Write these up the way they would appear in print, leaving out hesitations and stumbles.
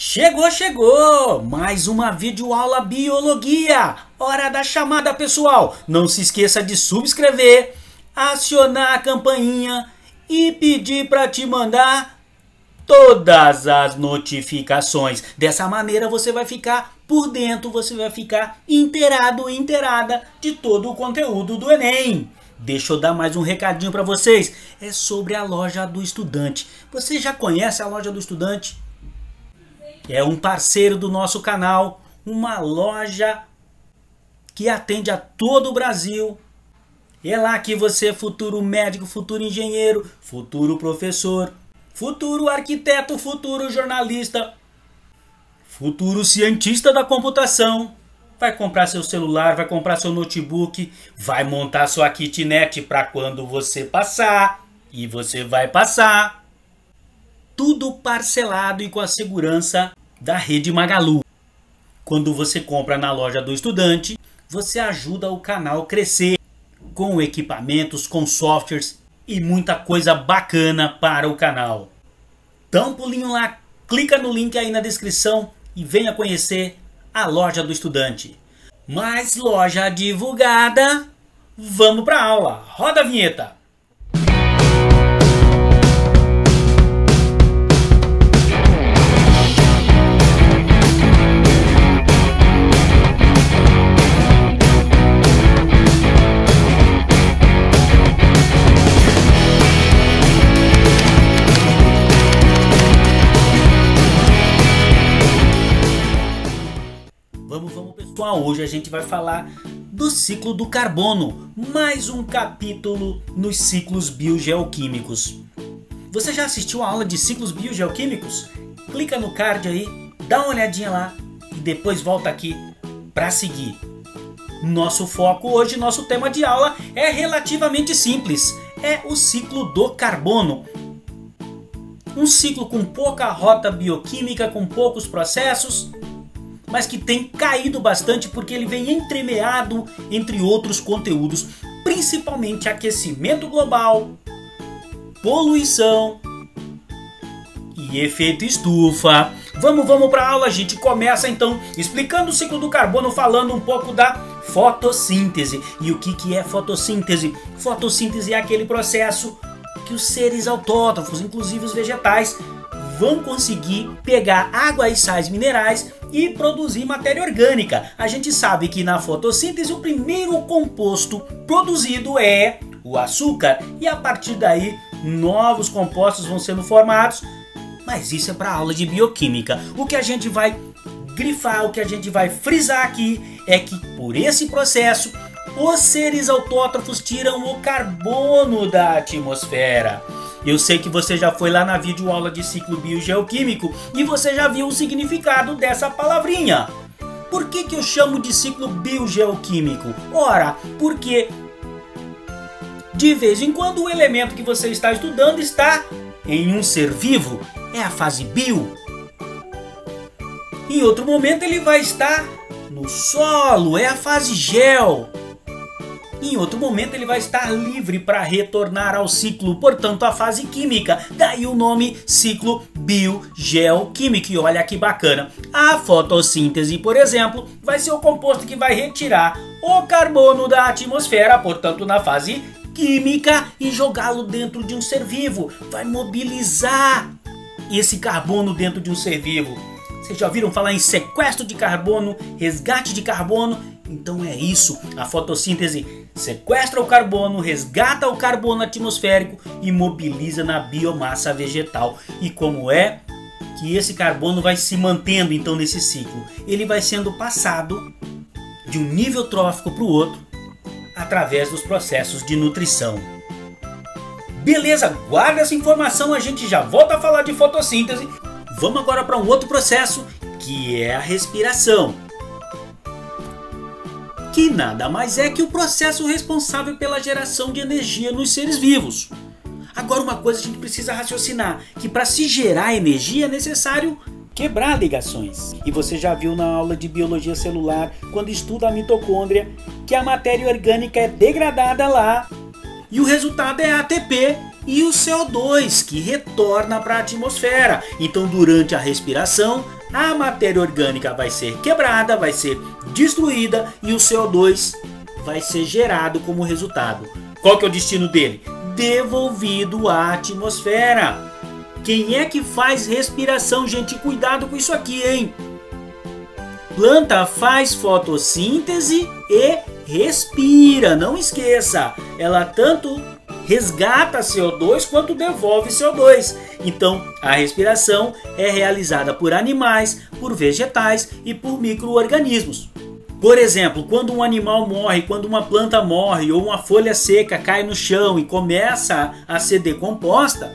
Chegou! Mais uma videoaula Biologia! Hora da chamada, pessoal! Não se esqueça de subscrever, acionar a campainha e pedir para te mandar todas as notificações. Dessa maneira você vai ficar por dentro, você vai ficar inteirado e inteirada de todo o conteúdo do Enem. Deixa eu dar mais um recadinho para vocês. É sobre a Loja do Estudante. Você já conhece a Loja do Estudante? É um parceiro do nosso canal, uma loja que atende a todo o Brasil. É lá que você, futuro médico, futuro engenheiro, futuro professor, futuro arquiteto, futuro jornalista, futuro cientista da computação, vai comprar seu celular, vai comprar seu notebook, vai montar sua kitnet para quando você passar, e você vai passar. Tudo parcelado e com a segurança da Rede Magalu. Quando você compra na Loja do Estudante, você ajuda o canal a crescer com equipamentos, com softwares e muita coisa bacana para o canal. Dá um pulinho lá, clica no link aí na descrição e venha conhecer a Loja do Estudante. Mais loja divulgada, vamos para a aula. Roda a vinheta. Vamos pessoal, hoje a gente vai falar do ciclo do carbono, mais um capítulo nos ciclos biogeoquímicos. Você já assistiu a aula de ciclos biogeoquímicos? Clica no card aí, dá uma olhadinha lá e depois volta aqui para seguir. Nosso foco hoje, nosso tema de aula é relativamente simples, é o ciclo do carbono. Um ciclo com pouca rota bioquímica, com poucos processos, mas que tem caído bastante porque ele vem entremeado entre outros conteúdos, principalmente aquecimento global, poluição e efeito estufa. Vamos para a aula, a gente começa então explicando o ciclo do carbono, falando um pouco da fotossíntese. E o que é fotossíntese? Fotossíntese é aquele processo que os seres autótrofos, inclusive os vegetais, vão conseguir pegar água e sais minerais e produzir matéria orgânica. A gente sabe que na fotossíntese o primeiro composto produzido é o açúcar e a partir daí novos compostos vão sendo formados, mas isso é para a aula de bioquímica. O que a gente vai grifar, o que a gente vai frisar aqui é que por esse processo os seres autótrofos tiram o carbono da atmosfera. Eu sei que você já foi lá na videoaula de ciclo biogeoquímico e você já viu o significado dessa palavrinha. Por que eu chamo de ciclo biogeoquímico? Ora, porque de vez em quando o elemento que você está estudando está em um ser vivo, é a fase bio. Em outro momento ele vai estar no solo, é a fase gel. Em outro momento ele vai estar livre para retornar ao ciclo, portanto a fase química, daí o nome ciclo biogeoquímico. E olha que bacana, a fotossíntese, por exemplo, vai ser o composto que vai retirar o carbono da atmosfera, portanto na fase química, e jogá-lo dentro de um ser vivo, vai mobilizar esse carbono dentro de um ser vivo. Vocês já ouviram falar em sequestro de carbono, resgate de carbono? Então é isso, a fotossíntese sequestra o carbono, resgata o carbono atmosférico e mobiliza na biomassa vegetal. E como é que esse carbono vai se mantendo então nesse ciclo? Ele vai sendo passado de um nível trófico para o outro através dos processos de nutrição. Beleza, guarda essa informação, a gente já volta a falar de fotossíntese. Vamos agora para um outro processo, que é a respiração, que nada mais é que o processo responsável pela geração de energia nos seres vivos. Agora uma coisa a gente precisa raciocinar, que para se gerar energia é necessário quebrar ligações. E você já viu na aula de biologia celular, quando estuda a mitocôndria, que a matéria orgânica é degradada lá e o resultado é ATP e o CO2 que retorna para a atmosfera. Então durante a respiração a matéria orgânica vai ser quebrada, vai ser destruída e o CO2 vai ser gerado como resultado. Qual que é o destino dele? Devolvido à atmosfera. Quem é que faz respiração, gente? Cuidado com isso aqui, hein? Planta faz fotossíntese e respira. Não esqueça, ela tanto resgata CO2 quanto devolve CO2. Então, a respiração é realizada por animais, por vegetais e por micro-organismos. Por exemplo, quando um animal morre, quando uma planta morre ou uma folha seca cai no chão e começa a ser decomposta,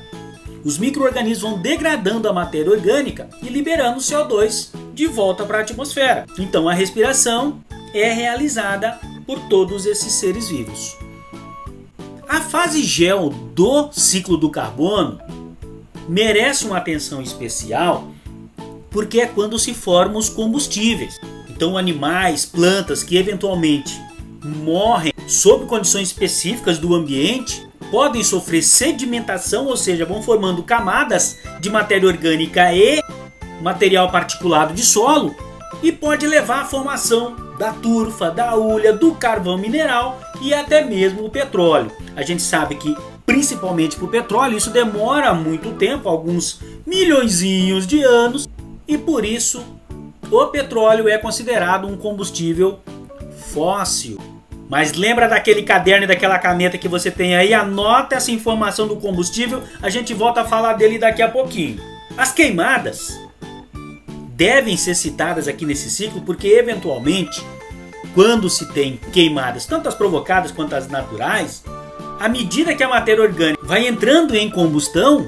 os micro-organismos vão degradando a matéria orgânica e liberando CO2 de volta para a atmosfera. Então, a respiração é realizada por todos esses seres vivos. A fase gel do ciclo do carbono merece uma atenção especial porque é quando se formam os combustíveis. Então, animais, plantas que eventualmente morrem sob condições específicas do ambiente podem sofrer sedimentação, ou seja, vão formando camadas de matéria orgânica e material particulado de solo e pode levar à formação da turfa, da hulha, do carvão mineral e até mesmo o petróleo. A gente sabe que, principalmente para o petróleo, isso demora muito tempo, alguns milhõezinhos de anos, e por isso o petróleo é considerado um combustível fóssil. Mas lembra daquele caderno e daquela caneta que você tem aí? Anota essa informação do combustível, a gente volta a falar dele daqui a pouquinho. As queimadas devem ser citadas aqui nesse ciclo porque, eventualmente, quando se tem queimadas, tanto as provocadas quanto as naturais, à medida que a matéria orgânica vai entrando em combustão,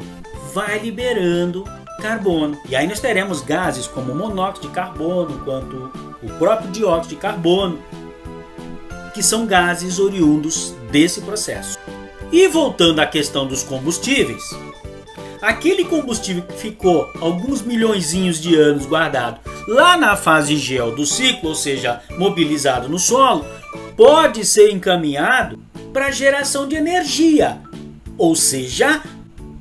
vai liberando carbono. E aí nós teremos gases como o monóxido de carbono, quanto o próprio dióxido de carbono, que são gases oriundos desse processo. E voltando à questão dos combustíveis, aquele combustível que ficou alguns milhõezinhos de anos guardado lá na fase gel do ciclo, ou seja, mobilizado no solo, pode ser encaminhado para geração de energia, ou seja,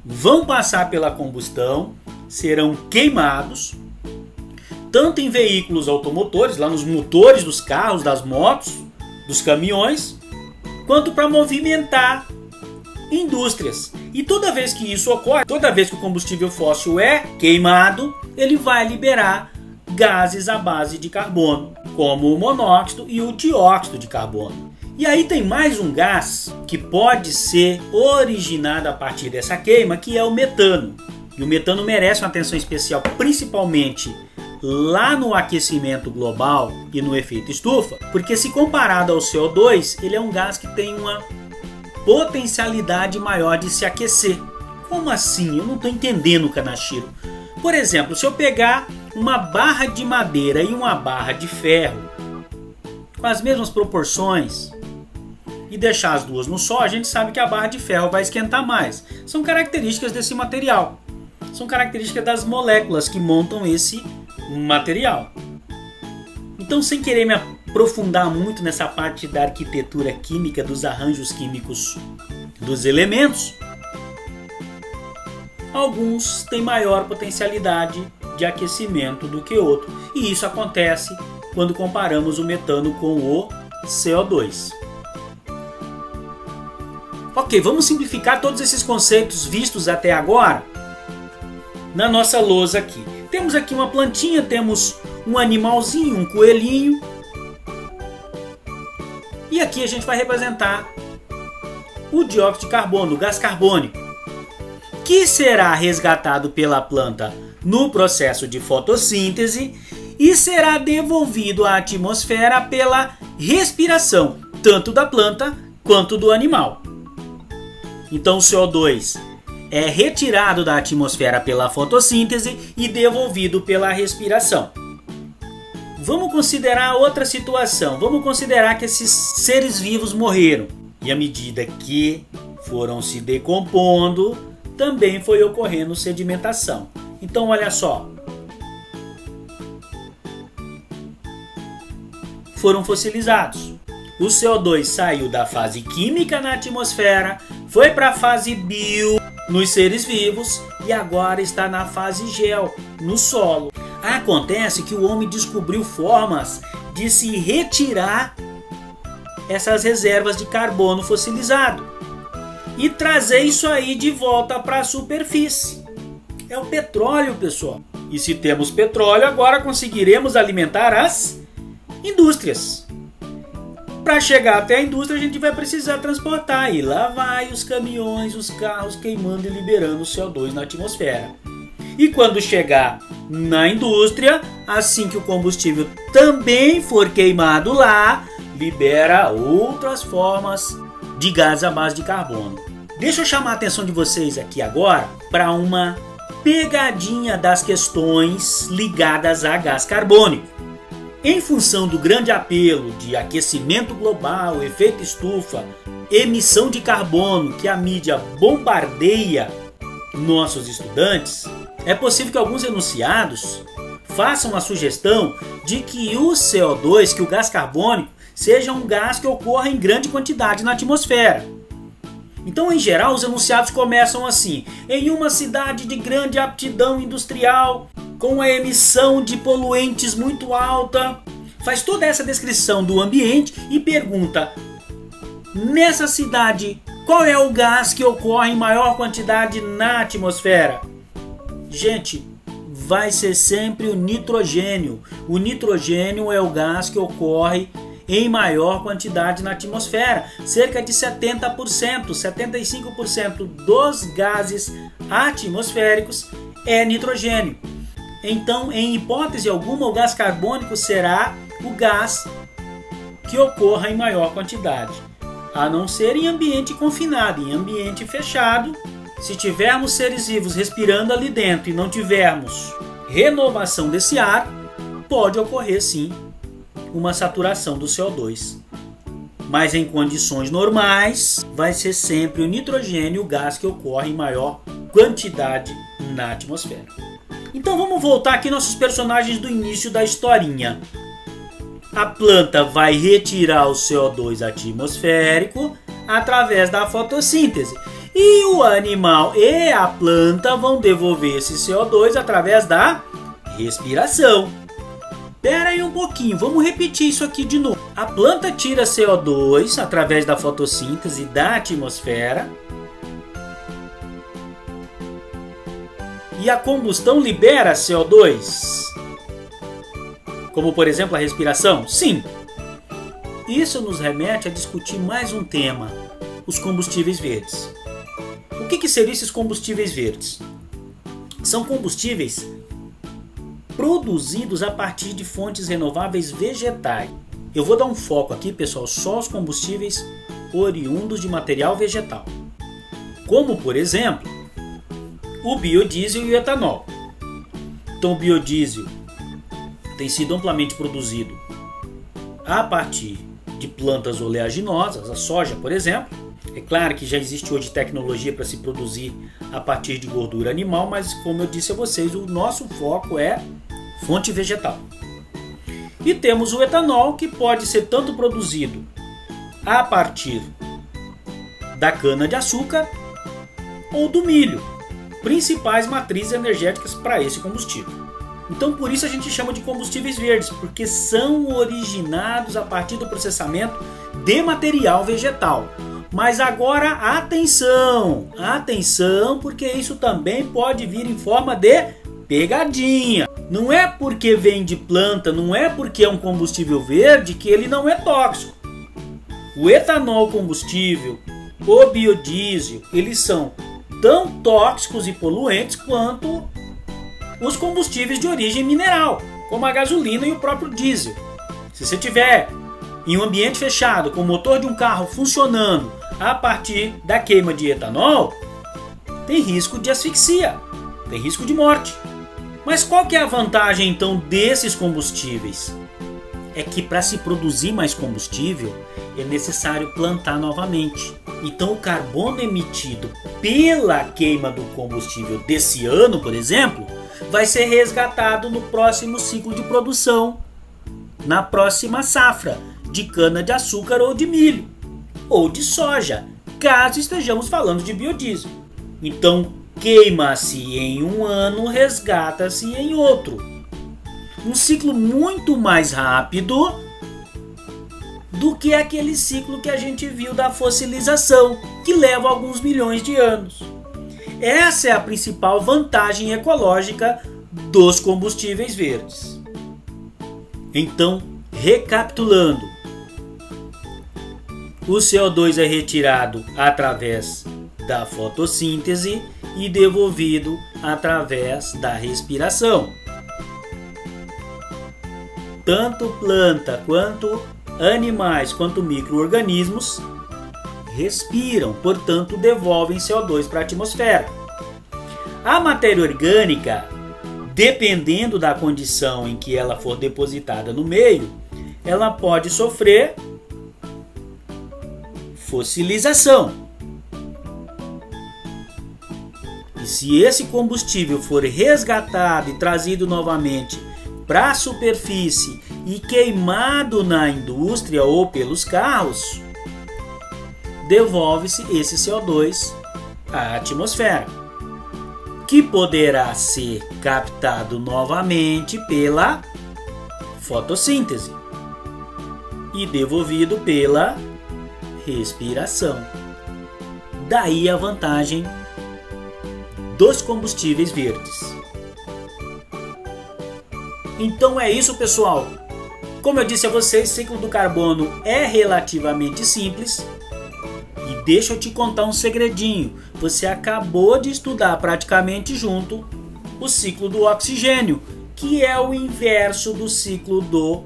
vão passar pela combustão, serão queimados, tanto em veículos automotores, lá nos motores dos carros, das motos, dos caminhões, quanto para movimentar indústrias. E toda vez que isso ocorre, toda vez que o combustível fóssil é queimado, ele vai liberar gases à base de carbono, como o monóxido e o dióxido de carbono. E aí tem mais um gás que pode ser originado a partir dessa queima, que é o metano. E o metano merece uma atenção especial, principalmente lá no aquecimento global e no efeito estufa, porque se comparado ao CO2, ele é um gás que tem uma potencialidade maior de se aquecer. Como assim? Eu não estou entendendo, Kanashiro. Por exemplo, se eu pegar uma barra de madeira e uma barra de ferro com as mesmas proporções e deixar as duas no sol, a gente sabe que a barra de ferro vai esquentar mais. São características desse material. São características das moléculas que montam esse material. Então, sem querer me aprofundar muito nessa parte da arquitetura química, dos arranjos químicos dos elementos, alguns têm maior potencialidade de aquecimento do que outros. E isso acontece quando comparamos o metano com o CO2. Ok, vamos simplificar todos esses conceitos vistos até agora na nossa lousa aqui. Temos aqui uma plantinha, temos um animalzinho, um coelhinho. E aqui a gente vai representar o dióxido de carbono, o gás carbônico, que será resgatado pela planta no processo de fotossíntese e será devolvido à atmosfera pela respiração, tanto da planta quanto do animal. Então o CO2 é retirado da atmosfera pela fotossíntese e devolvido pela respiração. Vamos considerar outra situação. Vamos considerar que esses seres vivos morreram. E à medida que foram se decompondo, também foi ocorrendo sedimentação. Então olha só. Foram fossilizados. O CO2 saiu da fase química na atmosfera, foi para a fase bio nos seres vivos e agora está na fase gel, no solo. Acontece que o homem descobriu formas de se retirar essas reservas de carbono fossilizado e trazer isso aí de volta para a superfície. É o petróleo, pessoal. E se temos petróleo, agora conseguiremos alimentar as indústrias. Para chegar até a indústria, a gente vai precisar transportar. E lá vai os caminhões, os carros queimando e liberando o CO2 na atmosfera. E quando chegar na indústria, assim que o combustível também for queimado lá, libera outras formas de gás à base de carbono. Deixa eu chamar a atenção de vocês aqui agora para uma pegadinha das questões ligadas a gás carbônico. Em função do grande apelo de aquecimento global, efeito estufa, emissão de carbono que a mídia bombardeia nossos estudantes, é possível que alguns enunciados façam a sugestão de que o CO2, que o gás carbônico, seja um gás que ocorra em grande quantidade na atmosfera. Então, em geral, os enunciados começam assim: em uma cidade de grande aptidão industrial, com a emissão de poluentes muito alta, faz toda essa descrição do ambiente e pergunta: nessa cidade, qual é o gás que ocorre em maior quantidade na atmosfera? Gente, vai ser sempre o nitrogênio. O nitrogênio é o gás que ocorre em maior quantidade na atmosfera. Cerca de 70%, 75% dos gases atmosféricos é nitrogênio. Então, em hipótese alguma, o gás carbônico será o gás que ocorra em maior quantidade. A não ser em ambiente confinado, em ambiente fechado. Se tivermos seres vivos respirando ali dentro e não tivermos renovação desse ar, pode ocorrer sim uma saturação do CO2. Mas em condições normais, vai ser sempre o nitrogênio o gás que ocorre em maior quantidade na atmosfera. Então vamos voltar aqui nossos personagens do início da historinha. A planta vai retirar o CO2 atmosférico através da fotossíntese. E o animal e a planta vão devolver esse CO2 através da respiração. Espera aí um pouquinho, vamos repetir isso aqui de novo. A planta tira CO2 através da fotossíntese da atmosfera. E a combustão libera CO2. Como, por exemplo, a respiração? Sim. Isso nos remete a discutir mais um tema: os combustíveis verdes. O que seriam esses combustíveis verdes? São combustíveis produzidos a partir de fontes renováveis vegetais. Eu vou dar um foco aqui, pessoal, só os combustíveis oriundos de material vegetal. Como, por exemplo, o biodiesel e o etanol. Então, o biodiesel tem sido amplamente produzido a partir de plantas oleaginosas, a soja, por exemplo. É claro que já existe hoje tecnologia para se produzir a partir de gordura animal, mas como eu disse a vocês, o nosso foco é fonte vegetal. E temos o etanol, que pode ser tanto produzido a partir da cana-de-açúcar ou do milho, principais matrizes energéticas para esse combustível. Então por isso a gente chama de combustíveis verdes, porque são originados a partir do processamento de material vegetal. Mas agora atenção, atenção, porque isso também pode vir em forma de pegadinha. Não é porque vem de planta, não é porque é um combustível verde que ele não é tóxico. O etanol combustível, o biodiesel, eles são tão tóxicos e poluentes quanto os combustíveis de origem mineral, como a gasolina e o próprio diesel. Se você tiver em um ambiente fechado com o motor de um carro funcionando a partir da queima de etanol, tem risco de asfixia, tem risco de morte. Mas qual que é a vantagem então desses combustíveis? É que para se produzir mais combustível é necessário plantar novamente. Então o carbono emitido pela queima do combustível desse ano, por exemplo, vai ser resgatado no próximo ciclo de produção, na próxima safra de cana-de-açúcar ou de milho, ou de soja, caso estejamos falando de biodiesel. Então, queima-se em um ano, resgata-se em outro. Um ciclo muito mais rápido do que aquele ciclo que a gente viu da fossilização, que leva alguns milhões de anos. Essa é a principal vantagem ecológica dos combustíveis verdes. Então, recapitulando, o CO2 é retirado através da fotossíntese e devolvido através da respiração. Tanto planta quanto animais quanto micro-organismos respiram, portanto devolvem CO2 para a atmosfera. A matéria orgânica, dependendo da condição em que ela for depositada no meio, ela pode sofrer fossilização. E se esse combustível for resgatado e trazido novamente para a superfície e queimado na indústria ou pelos carros, devolve-se esse CO2 à atmosfera, que poderá ser captado novamente pela fotossíntese e devolvido pela respiração. Daí a vantagem dos combustíveis verdes. Então é isso, pessoal. Como eu disse a vocês, o ciclo do carbono é relativamente simples. E deixa eu te contar um segredinho. Você acabou de estudar praticamente junto o ciclo do oxigênio, que é o inverso do ciclo do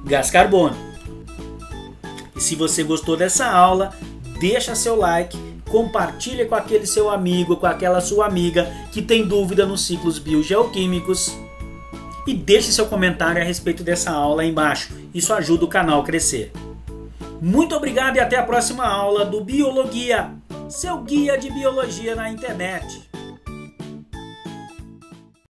gás carbono. E se você gostou dessa aula, deixa seu like, compartilha com aquele seu amigo, com aquela sua amiga que tem dúvida nos ciclos biogeoquímicos. E deixe seu comentário a respeito dessa aula aí embaixo. Isso ajuda o canal a crescer. Muito obrigado e até a próxima aula do Biologia, seu guia de biologia na internet.